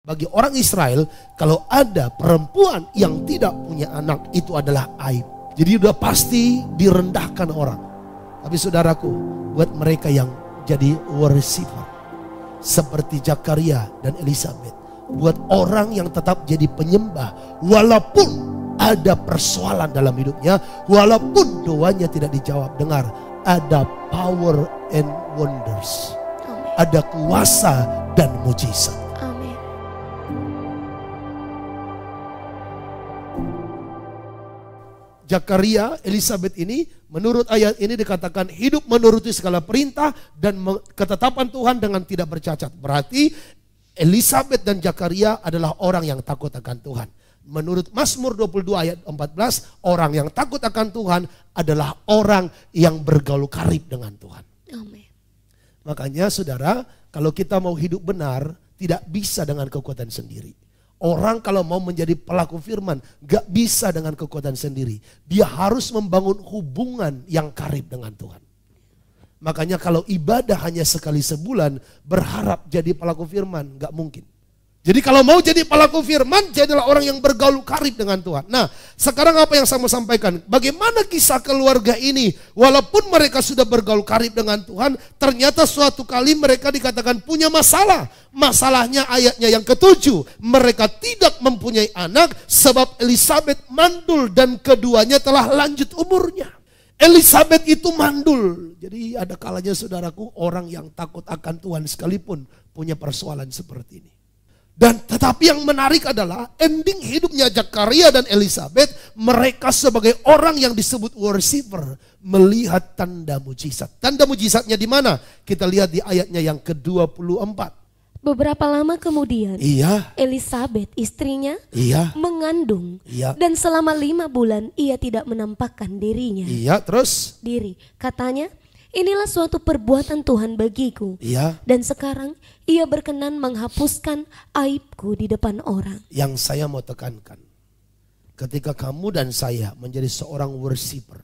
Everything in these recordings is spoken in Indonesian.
Bagi orang Israel, kalau ada perempuan yang tidak punya anak, itu adalah aib. Jadi udah pasti direndahkan orang. Tapi saudaraku, buat mereka yang jadi worshiper, seperti Zakaria dan Elizabeth, buat orang yang tetap jadi penyembah, walaupun ada persoalan dalam hidupnya, walaupun doanya tidak dijawab, dengar, ada power and wonders. Amen. Ada kuasa dan mujizat. Amin. Zakaria, Elizabeth ini, menurut ayat ini dikatakan hidup menuruti segala perintah dan ketetapan Tuhan dengan tidak bercacat. Berarti Elizabeth dan Zakaria adalah orang yang takut akan Tuhan. Menurut Mazmur 22 ayat 14, orang yang takut akan Tuhan adalah orang yang bergaul karib dengan Tuhan. Amin. Makanya saudara, kalau kita mau hidup benar, tidak bisa dengan kekuatan sendiri. Orang kalau mau menjadi pelaku firman, gak bisa dengan kekuatan sendiri. Dia harus membangun hubungan yang karib dengan Tuhan. Makanya kalau ibadah hanya sekali sebulan, berharap jadi pelaku firman, gak mungkin. Jadi kalau mau jadi pelaku firman, jadilah orang yang bergaul karib dengan Tuhan. Nah, sekarang apa yang saya mau sampaikan? Bagaimana kisah keluarga ini? Walaupun mereka sudah bergaul karib dengan Tuhan, ternyata suatu kali mereka dikatakan punya masalah. Masalahnya ayatnya yang ke-7. Mereka tidak mempunyai anak sebab Elizabeth mandul dan keduanya telah lanjut umurnya. Elizabeth itu mandul. Jadi ada kalanya saudaraku, orang yang takut akan Tuhan sekalipun punya persoalan seperti ini. Dan tetapi yang menarik adalah ending hidupnya Zakaria dan Elizabeth, mereka sebagai orang yang disebut worshiper melihat tanda mujizat. Tanda mujizatnya di mana? Kita lihat di ayatnya yang ke-24. Beberapa lama kemudian, Elizabeth istrinya mengandung, dan selama 5 bulan ia tidak menampakkan dirinya. Terus? Katanya, inilah suatu perbuatan Tuhan bagiku. Dan sekarang ia berkenan menghapuskan aibku di depan orang. Yang saya mau tekankan, ketika kamu dan saya menjadi seorang worshiper,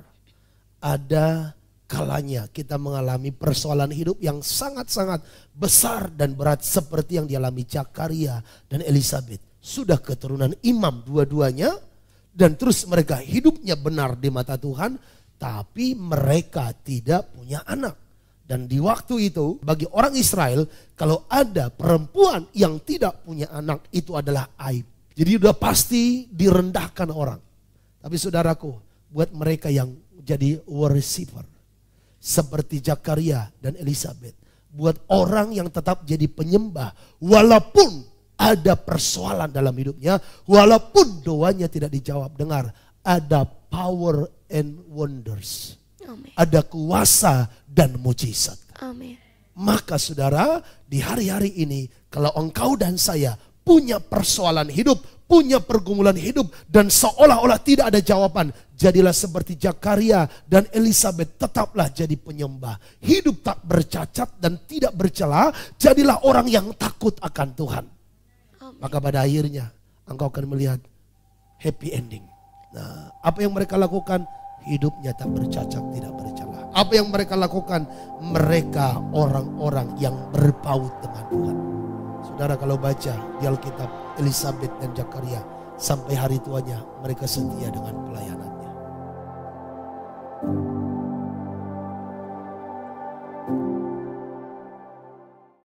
ada kalanya kita mengalami persoalan hidup yang sangat-sangat besar dan berat seperti yang dialami Zakaria dan Elizabeth. Sudah keturunan imam dua-duanya, dan terus mereka hidupnya benar di mata Tuhan, tapi mereka tidak punya anak. Dan di waktu itu bagi orang Israel, kalau ada perempuan yang tidak punya anak, itu adalah aib. Jadi udah pasti direndahkan orang. Tapi saudaraku, buat mereka yang jadi worshiper, seperti Zakaria dan Elizabeth, buat orang yang tetap jadi penyembah, walaupun ada persoalan dalam hidupnya, walaupun doanya tidak dijawab, dengar, ada power and wonders. Amin. Ada kuasa dan mujizat. Amin. Maka saudara, di hari-hari ini kalau engkau dan saya punya persoalan hidup, punya pergumulan hidup, dan seolah-olah tidak ada jawaban, jadilah seperti Zakaria dan Elizabeth, tetaplah jadi penyembah. Hidup tak bercacat dan tidak bercela, jadilah orang yang takut akan Tuhan. Amin. Maka pada akhirnya engkau akan melihat happy ending. Nah, apa yang mereka lakukan? Hidupnya tak bercacat, tidak bercela. Apa yang mereka lakukan? Mereka orang-orang yang berpaut dengan Tuhan. Saudara kalau baca di Alkitab, Elizabeth dan Zakaria sampai hari tuanya mereka setia dengan pelayanan.